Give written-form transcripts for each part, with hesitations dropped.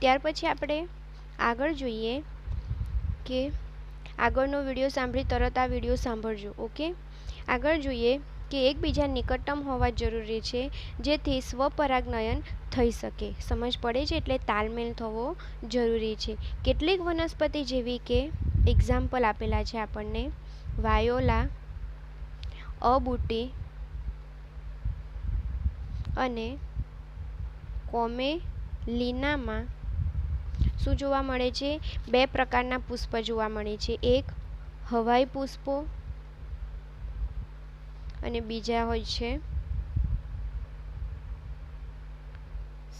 ત્યાર પછી આપણે આગળ જોઈએ કે આગળનો વિડીયો સાંભળી તરત આ વિડીયો સાંભળજો. ઓકે, આગળ જોઈએ કે એકબીજા નિકટતમ હોવા જરૂરી છે જેથી સ્વપરાગનયન થઈ શકે. સમજ પડે છે? એટલે તાલમેલ થવો જરૂરી છે. કેટલીક વનસ્પતિ જેવી કે એક્ઝામ્પલ આપેલા છે આપણને વાયોલા, અબૂટી અને કોમેલિનામાં શું જોવા મળે છે? બે પ્રકારના પુષ્પ જોવા મળે છે. એક હવાઈ પુષ્પો અને બીજા હોય છે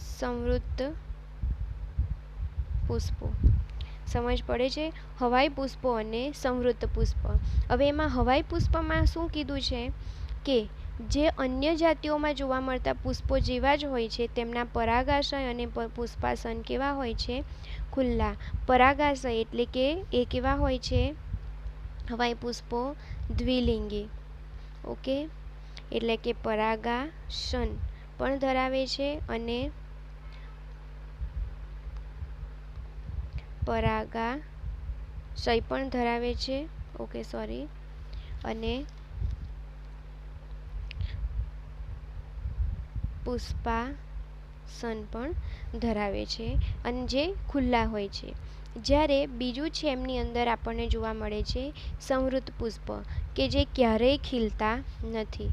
સંવૃત્ત પુષ્પો. સમજ પડે છે? હવાઈ પુષ્પો અને સંવૃત્ત પુષ્પ. હવે એમાં હવાઈ પુષ્પમાં શું કીધું છે કે જે અન્ય જાતિઓમાં જોવા મળતા પુષ્પો જેવા જ હોય છે તેમના પરાગાશય અને પુષ્પાસન કેવા હોય છે? ખુલ્લા. પરાગાશય એટલે કે એ કેવા હોય છે? હવાઈ પુષ્પો દ્વિલિંગી. ઓકે, એટલે કે પરાગાસન પણ ધરાવે છે અને પરાગાશય પણ ધરાવે છે. Okay, sorry. અને પુષ્પાસન પણ ધરાવે છે અને જે ખુલ્લા હોય છે. જ્યારે બીજું છે એમની અંદર આપણને જોવા મળે છે સંવૃત્ત પુષ્પ કે જે ક્યારેય ખીલતા નથી.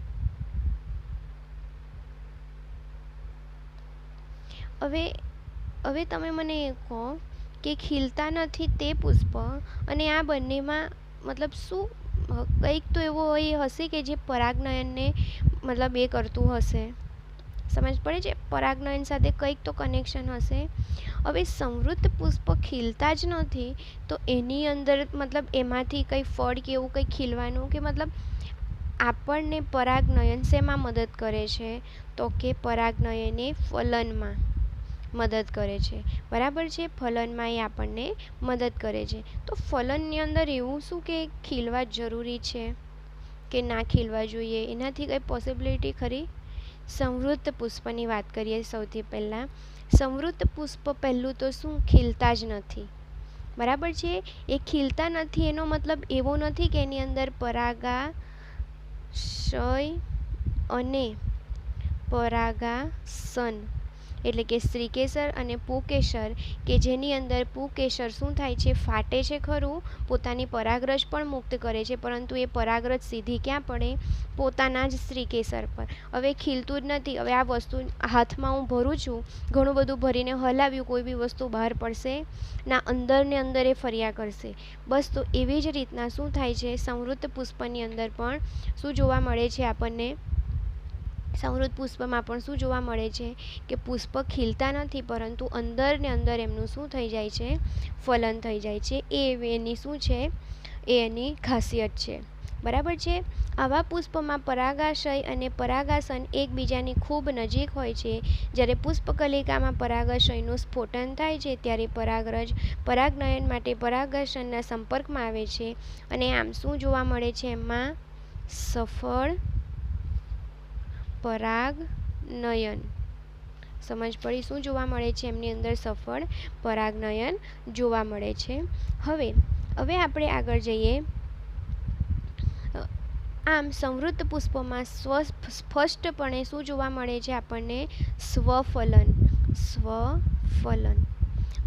હવે તમે મને કહો કે ખીલતા નથી તે પુષ્પ અને આ બંનેમાં મતલબ શું કંઈક તો એવો હશે કે જે પરાગનયનને મતલબ એ કરતું હશે. સમજ પડે છે? પરાગનયન સાથે કંઈક તો કનેક્શન હશે. હવે સંવૃત્ત પુષ્પ ખીલતા જ નથી તો એની અંદર મતલબ એમાંથી કંઈ ફળ કે એવું કંઈ ખીલવાનું કે મતલબ આપણને પરાગનયન શેમાં મદદ કરે છે? તો કે પરાગનયન એ ફલનમાં મદદ કરે છે. બરાબર છે? ફલનમાં એ આપણને મદદ કરે છે. તો ફલનની અંદર એવું શું કે ખીલવા જરૂરી છે કે ના ખીલવા જોઈએ? એનાથી કંઈ પોસિબિલિટી ખરી? સંવૃત્ત પુષ્પની વાત કરીએ સૌથી પહેલાં. સંવૃત્ત પુષ્પ પહેલું તો શું ખીલતા જ નથી. બરાબર છે? એ ખીલતા નથી એનો મતલબ એવો નથી કે એની અંદર પરાગાશય અને પરાગાસન એટલે કે સ્ત્રીકેસર અને પુંકેસર કે જેની અંદર પુંકેસર શું થાય છે? ફાટે છે ખરું, પોતાની પરાગરજ પણ મુક્ત કરે છે પરંતુ એ પરાગરજ સીધી ક્યાં પડે? પોતાના જ સ્ત્રીકેસર પર. હવે ખીલતું જ નથી. હવે આ વસ્તુ હાથમાં હું ભરું છું, ઘણું બધું ભરીને હલાવ્યું, કોઈ બી વસ્તુ બહાર પડશે ના, અંદર ને અંદર એ ફર્યા કરશે. બસ તો એવી જ રીતના શું થાય છે? સંવૃત્ત પુષ્પની અંદર પણ શું જોવા મળે છે આપણને? સંવૃત્ત પુષ્પમાં પણ શું જોવા મળે છે કે પુષ્પ ખીલતા નથી પરંતુ અંદર ને અંદર એમનું શું થઈ જાય છે? ફલન થઈ જાય છે. એ એની શું છે? એ એની ખાસિયત છે. બરાબર છે? આવા પુષ્પમાં પરાગાશય અને પરાગાસન એકબીજાની ખૂબ નજીક હોય છે. જ્યારે પુષ્પકલિકામાં પરાગાશયનું સ્ફોટન થાય છે ત્યારે પરાગરજ પરાગનયન માટે પરાગાસનના સંપર્કમાં આવે છે અને આમ શું જોવા મળે છે? એમાં સફળ પરાગનયન. સમજ પડી? શું જોવા મળે છે? એમની અંદર સફળ પરાગનયન જોવા મળે છે. હવે આપણે આગળ જઈએ. આમ સંવૃત્ત પુષ્પોમાં સ્પષ્ટપણે શું જોવા મળે છે આપણને? સ્વફલન. સ્વફલન.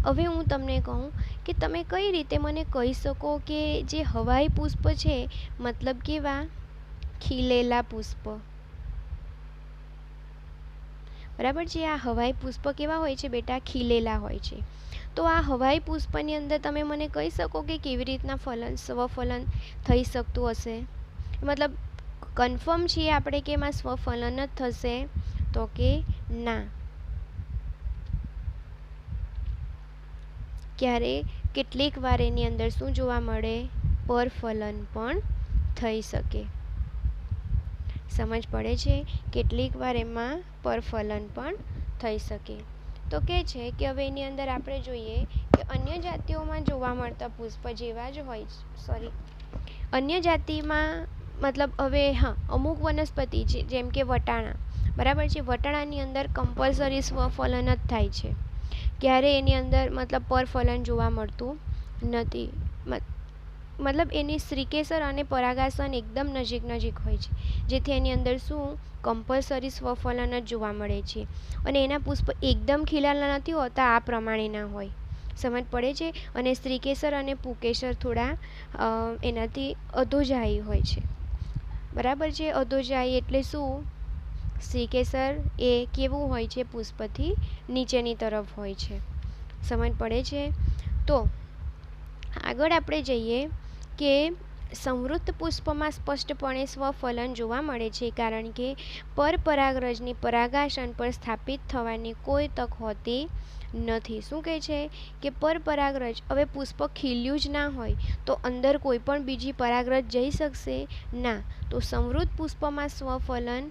હવે હું તમને કહું કે તમે કઈ રીતે મને કહી શકો કે જે હવાઈ પુષ્પ છે મતલબ કેવા? ખીલેલા પુષ્પ. બરાબર છે? આ હવાઈ પુષ્પ કેવા હોય છે બેટા? ખીલેલા હોય છે. તો આ હવાઈ પુષ્પની અંદર તમે મને કહી શકો કે કેવી રીતના સ્વફલન થઈ શકતું હશે? મતલબ કન્ફર્મ છીએ આપણે કે એમાં સ્વફલન જ થશે? તો કે ના. ક્યારે? કેટલીક વાર એની અંદર શું જોવા મળે? પરફલન પણ થઈ શકે. સમજ પડે છે? કેટલીક વાર એમાં પરફલન પણ થઈ શકે. તો કે છે કે હવે એની અંદર આપણે જોઈએ કે અન્ય જાતિઓમાં જોવા મળતા પુષ્પ જેવા જ હોય. સોરી, અન્ય જાતિમાં મતલબ હવે હા, અમુક વનસ્પતિ જેમ કે વટાણા. બરાબર છે? વટાણાની અંદર કમ્પલસરી સ્વફલન જ થાય છે. ક્યારે એની અંદર મતલબ પરફલન જોવા મળતું નથી. મતલબ એની શ્રીકેસર અને પરાગાસન એકદમ નજીક નજીક હોય છે, જેથી એની અંદર શું કમ્પલસરી સ્વફલન જ જોવા મળે છે. અને એના પુષ્પ એકદમ ખીલેલા નથી હોતા, આ પ્રમાણેના હોય. સમજ પડે છે. અને શ્રીકેસર અને પુકેસર થોડા એનાથી અધોજાયી હોય છે. બરાબર છે. અધોજાયી એટલે શું? શ્રીકેસર એ કેવું હોય છે? પુષ્પથી નીચેની તરફ હોય છે. સમજ પડે છે. તો આગળ આપણે જઈએ કે સંવૃત્ત પુષ્પમાં સ્પષ્ટપણે સ્વફલન જોવા મળે છે, કારણ કે પરપરાગરજની પરાગાસન પર સ્થાપિત થવાની કોઈ તક હોતી નથી. શું કહે છે કે પરપરાગરજ, હવે પુષ્પ ખીલ્યું જ ના હોય તો અંદર કોઈ પણ બીજી પરાગરજ જઈ શકશે ના. તો સંવૃત્ત પુષ્પમાં સ્વફલન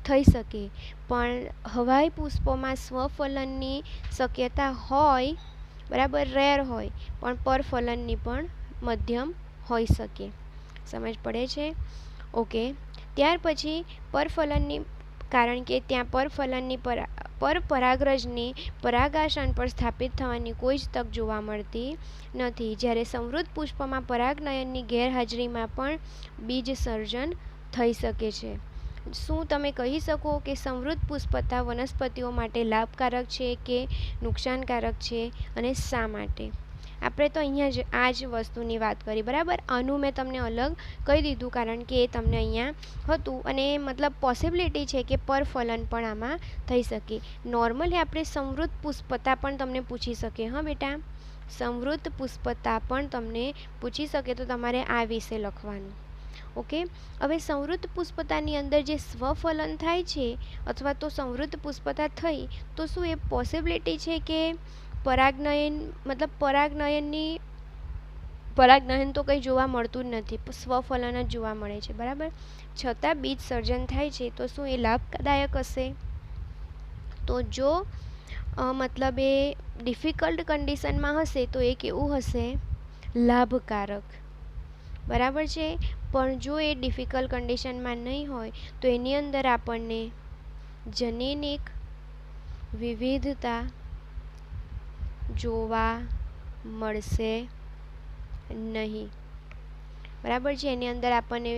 થઈ શકે, પણ હવાઈ પુષ્પોમાં સ્વફલનની શક્યતા હોય, બરાબર, રેર હોય, પણ પરફલનની પણ મધ્યમ હોઈ શકે. સમજ પડે છે. ઓકે. ત્યાર પછી પરફલનની, કારણ કે ત્યાં પરફલનની પરપરાગરજની પરાગાસન પર સ્થાપિત થવાની કોઈ જ તક જોવા મળતી નથી. જ્યારે સંવૃત્ત પુષ્પમાં પરાગનયનની ગેરહાજરીમાં પણ બીજ સર્જન થઈ શકે છે. શું તમે કહી શકો કે સંવૃત્ત પુષ્પતા વનસ્પતિઓ માટે લાભકારક છે કે નુકસાનકારક છે, અને શા માટે? આપણે તો અહીંયા જ આ જ વસ્તુની વાત કરી, બરાબર. આનું મેં તમને અલગ કહી દીધું, કારણ કે એ તમને અહીંયા હતું, અને મતલબ પોસિબિલિટી છે કે પરફલન પણ આમાં થઈ શકે. નોર્મલી આપણે સંવૃત્ત પુષ્પતા પણ તમને પૂછી શકે. હા બેટા, સંવૃત્ત પુષ્પતા પણ તમને પૂછી શકે, તો તમારે આ વિશે લખવાનું. ઓકે. હવે સંવૃત્ત પુષ્પતાની અંદર જે સ્વફલન થાય છે, અથવા તો સંવૃત્ત પુષ્પતા થઈ, તો શું એ પોસિબિલિટી છે કે પરાગનયન, મતલબ પરાગનયન તો કંઈ જોવા મળતું જ નથી, સ્વફલન જ જોવા મળે છે, બરાબર. છતાં બીજ સર્જન થાય છે, તો શું એ લાભદાયક હશે? તો જો મતલબ એ ડિફિકલ્ટ કન્ડિશનમાં હશે તો એ કેવું હશે? લાભકારક. બરાબર છે. પણ જો એ ડિફિકલ્ટ કન્ડિશનમાં નહીં હોય તો એની અંદર આપણને જનીનિક વિવિધતા જોવા મળશે નહીં. બરાબર છે. એની અંદર આપણને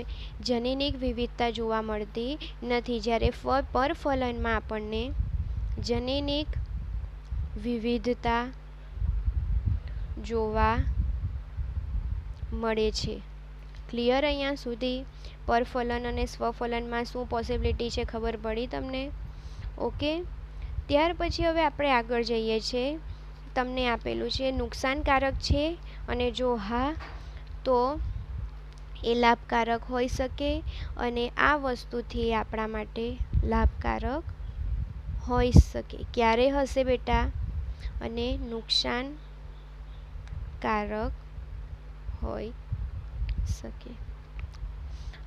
જનીનિક વિવિધતા જોવા મળતી નથી. જ્યારે પરફલનમાં આપણને જનીનિક વિવિધતા જોવા મળે છે. ક્લિયર? અહીંયા સુધી પરફલન અને સ્વફલનમાં શું પોસિબિલિટી છે ખબર પડી તમને? ઓકે. ત્યાર પછી હવે આપણે આગળ જઈએ છીએ. તમને આપેલું છે નુકસાનકારક છે, અને જો હા તો એ લાભકારક હોઈ શકે, અને આ વસ્તુથી આપણા માટે લાભકારક હોઈ શકે. ક્યારે હશે બેટા? અને નુકસાનકારક હોઈ શકે.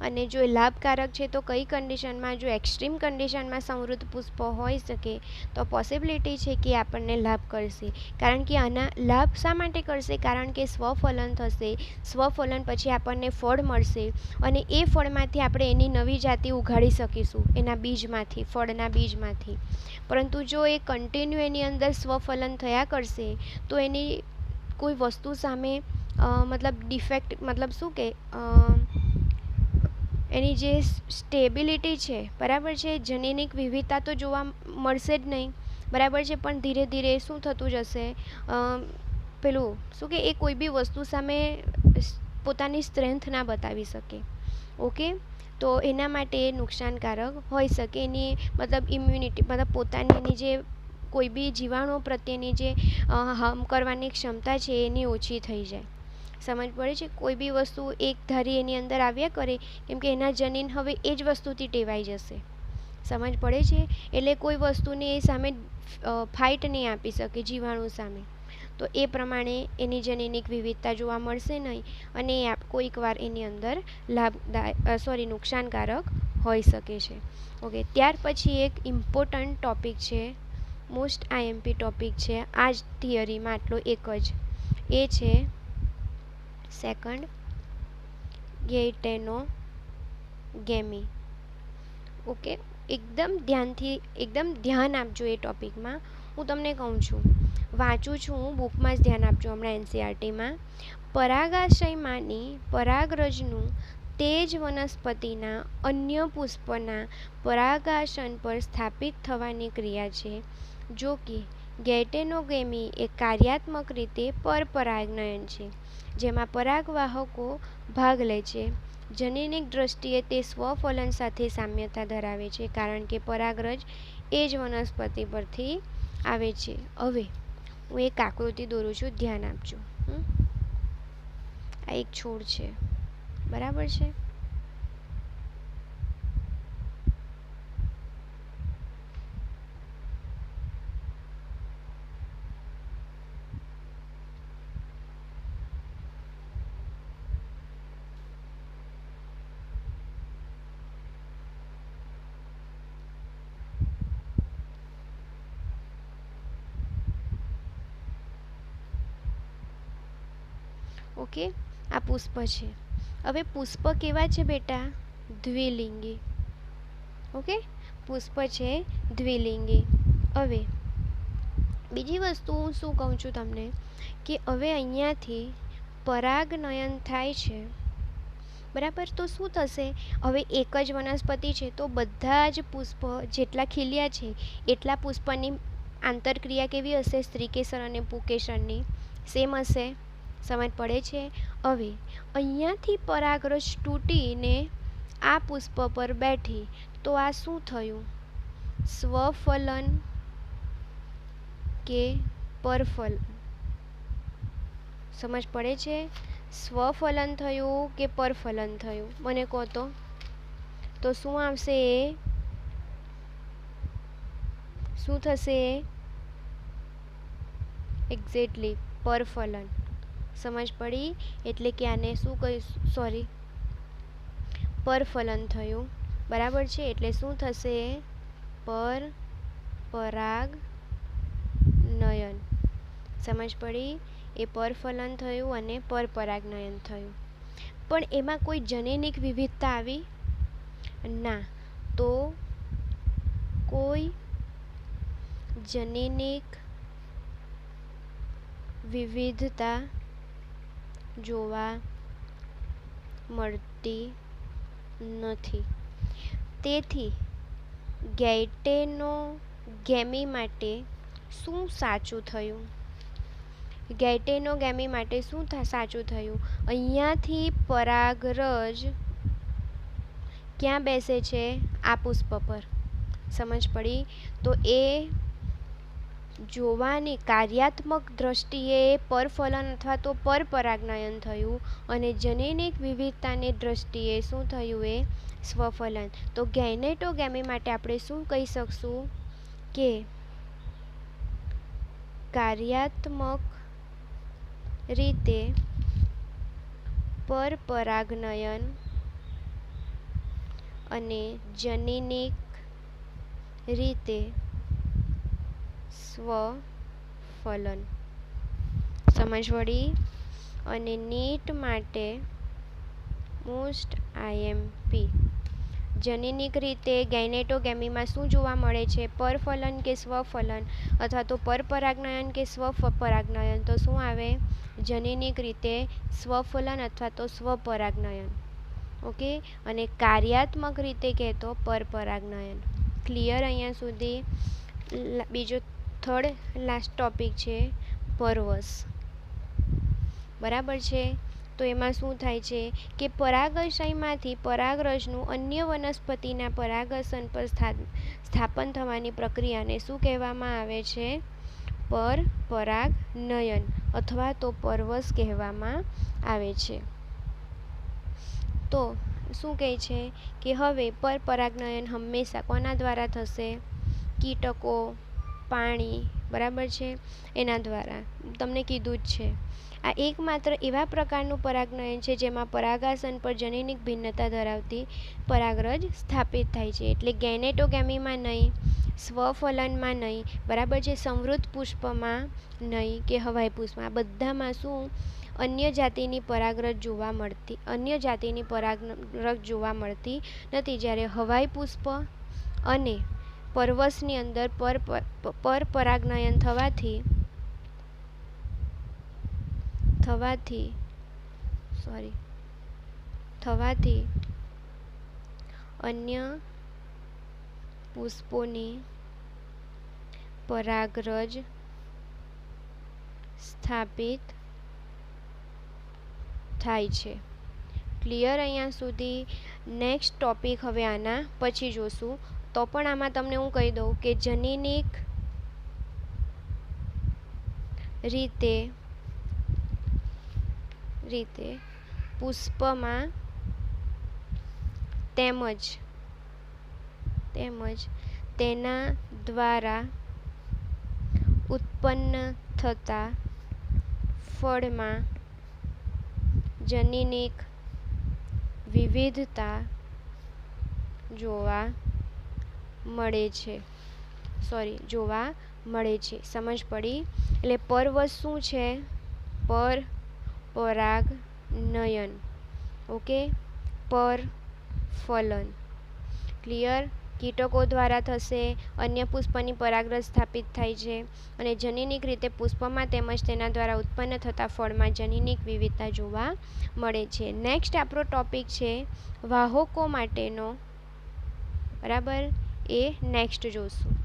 અને જો એ લાભકારક છે તો કઈ કન્ડિશનમાં? જો એક્સ્ટ્રીમ કન્ડિશનમાં સંવૃત્ત પુષ્પ હોઈ શકે તો પોસિબિલિટી છે કે આપણને લાભ કરશે. કારણ કે આના લાભ શા માટે કરશે? કારણ કે સ્વફલન થશે. સ્વફલન પછી આપણને ફળ મળશે, અને એ ફળમાંથી આપણે એની નવી જાતિ ઉગાડી શકીશું, એના બીજમાંથી, ફળના બીજમાંથી. પરંતુ જો એ કન્ટિન્યુ એની અંદર સ્વફલન થયા કરશે તો એની કોઈ વસ્તુ સામે મતલબ ડિફેક્ટ, મતલબ શું કે એની જે સ્ટેબિલિટી છે, બરાબર છે, જનીનિક વિવિધતા તો જોવા મળશે જ નહીં, બરાબર છે. પણ ધીરે ધીરે શું થતું જશે? પેલું શું કે એ કોઈ બી વસ્તુ સામે પોતાની સ્ટ્રેન્થ ના બતાવી શકે. ઓકે. તો એના માટે એ નુકસાનકારક હોઈ શકે. એની મતલબ ઇમ્યુનિટી, મતલબ પોતાની એની જે કોઈ બી જીવાણુ પ્રત્યેની જે હાર્મ કરવાની ક્ષમતા છે એની ઓછી થઈ જાય. સમજ પડે છે? કોઈ બી વસ્તુ એક ધારી એની અંદર આવ્યા કરે, કેમ કે એના જનીન હવે એ જ વસ્તુથી ટેવાઈ જશે. સમજ પડે છે? એટલે કોઈ વસ્તુને એ સામે ફાઇટ નહીં આપી શકે જીવાણુ સામે. તો એ પ્રમાણે એની જનીનિક વિવિધતા જોવા મળશે નહીં, અને કોઈક વાર એની અંદર નુકસાનકારક હોઈ શકે છે. ઓકે. ત્યાર પછી એક ઇમ્પોર્ટન્ટ ટોપિક છે, મોસ્ટ આઈએમપી ટોપિક છે આ જ થિયરીમાં, આટલો એક જ, એ છે સેકન્ડ ગેઇટેનોગેમી. ઓકે. એકદમ ધ્યાન આપજો એ ટોપિકમાં. હું તમને કહું છું વાંચું છું હું, બુકમાં જ ધ્યાન આપજો હમણાં એનસીઆરટીમાં. પરાગાશયમાંની પરાગરજનું તે જ વનસ્પતિના અન્ય પુષ્પના પરાગાસન પર સ્થાપિત થવાની ક્રિયા છે. જો કે ગેટેનોગેમી એ કાર્યાત્મક રીતે પરપરાગનયન છે, જેમાં પરાગવાહકો ભાગ લે છે. જનીનિક દ્રષ્ટિએ તે સ્વફલન સાથે સામ્યતા ધરાવે છે, કારણ કે પરાગરજ એ જ વનસ્પતિ પરથી આવે છે. હવે હું એક આકૃતિ દોરું છું, ધ્યાન આપજો. આ એક છોડ છે, બરાબર છે. ઓકે, આ પુષ્પ છે. હવે પુષ્પ કેવા છે બેટા? દ્વિલિંગી. ઓકે, પુષ્પ છે દ્વિલિંગી. હવે બીજી વસ્તુ હું શું કહું છું તમને, કે હવે અહીંયાથી પરાગનયન થાય છે, બરાબર. તો શું થશે? હવે એક જ વનસ્પતિ છે, તો બધા જ પુષ્પ જેટલા ખીલ્યા છે એટલા પુષ્પની આંતરક્રિયા કેવી હશે? સ્ત્રીકેસર અને પુંકેસરની સેમ હશે. સમજ પડે છે? હવે અહીંયાથી પરાગરજ તૂટીને આ પુષ્પ પર બેઠી, તો આ શું થયું? સ્વફલન કે પરફલન? સમજ પડે છે? સ્વફલન થયું કે પરફલન થયું? મને કહો તો શું આવશે? શું થશે? એક્ઝેક્ટલી પરફલન. સમજ પડી? એટલે કે આને શું કહીશું? સોરી, પરફલન થયું, બરાબર છે. એટલે શું થશે? પરપરાગનયન. સમજ પડી? એ પરફલન થયું અને પરપરાગનયન થયું. પણ એમાં કોઈ જનીનિક વિવિધતા આવી? ના. તો કોઈ જનીનિક વિવિધતા જોવા મળતી નથી. તેથી ગેઇટેનોગેમી માટે શું સાચું થયું? ગેઇટેનોગેમી માટે શું સાચું થયું? અહીંયાથી પરાગરજ ક્યાં બેસે છે? આ પુષ્પ પર. સમજ પડી? તો એ જોવાની કાર્યાત્મક દ્રષ્ટિએ પરફલન અથવા તો પરપરાગનયન થયું, અને જનીનિક વિવિધતાની દ્રષ્ટિએ શું થયું? એ સ્વફલન. તો ગેઇનેટોગેમી માટે આપણે શું કહી શકશું? કે કાર્યાત્મક રીતે પરપરાગનયન અને જનીનિક રીતે સ્વફલન. સમજ પડી? અને નીટ માટે મોસ્ટ આઈએમપી, જનીનિક રીતે ગેઇનેટોગેમીમાં શું જોવા મળે છે? પરફલન કે સ્વફલન, અથવા તો પરપરાગનયન કે સ્વપરાગનયન? તો શું આવે? જનીનિક રીતે સ્વફલન અથવા તો સ્વપરાગનયન. ઓકે, અને કાર્યાત્મક રીતે કહેતો પરપરાગનયન. ક્લિયર અહીંયા સુધી? બીજો થર્ડ લાસ્ટ ટોપિક છે પરવશ. બરાબર છે. તો એમાં શું થાય છે કે પરાગાશયમાંથી પરાગરજનું અન્ય વનસ્પતિના પરાગાસન પર સ્થાપન થવાની પ્રક્રિયાને શું કહેવામાં આવે છે? પરપરાગનયન અથવા તો પરવશ કહેવામાં આવે છે. તો શું કહે છે કે હવે પરપરાગનયન હંમેશા કોના દ્વારા થશે? કીટકો, પાણી, બરાબર છે, એના દ્વારા. તમને કીધું જ છે. આ એકમાત્ર એવા પ્રકારનું પરાગનયન છે જેમાં પરાગાસન પર જનીનિક ભિન્નતા ધરાવતી પરાગરજ સ્થાપિત થાય છે. એટલે ગેઇનેટોગેમીમાં નહીં, સ્વફલનમાં નહીં, બરાબર છે, સમૃદ્ધ પુષ્પમાં નહીં કે હવાઈ પુષ્પમાં, આ બધામાં શું અન્ય જાતિની પરાગરજ જોવા મળતી નથી. જ્યારે હવાઈ પુષ્પ અને પરવશની અંદર પરપરાગનયન થવાથી થવાથી અન્ય પુષ્પોની પરાગરજ સ્થાપિત થાય છે. ક્લિયર અહીંયા સુધી? નેક્સ્ટ ટોપિક હવે આના પછી જોશું. તો પણ આમાં તમને હું કહી દઉં કે જનીનિક રીતે પુષ્પમાં તેમજ તેના દ્વારા ઉત્પન્ન થતા ફળમાં જનીનિક વિવિધતા જોવા મળે છે. સમજ પડી? એટલે પરવશ શું છે? પરાગનયન. ઓકે, પરફલન. ક્લિયર? કીટકો દ્વારા થશે, અન્ય પુષ્પની પરાગરજ સ્થાપિત થાય છે અને જનીનિક રીતે પુષ્પમાં તેમજ તેના દ્વારા ઉત્પન્ન થતા ફળમાં જનીનિક વિવિધતા જોવા મળે છે. નેક્સ્ટ આપણો ટોપિક છે વાહકો માટેનો. બરાબર, એ નેક્સ્ટ જોશું.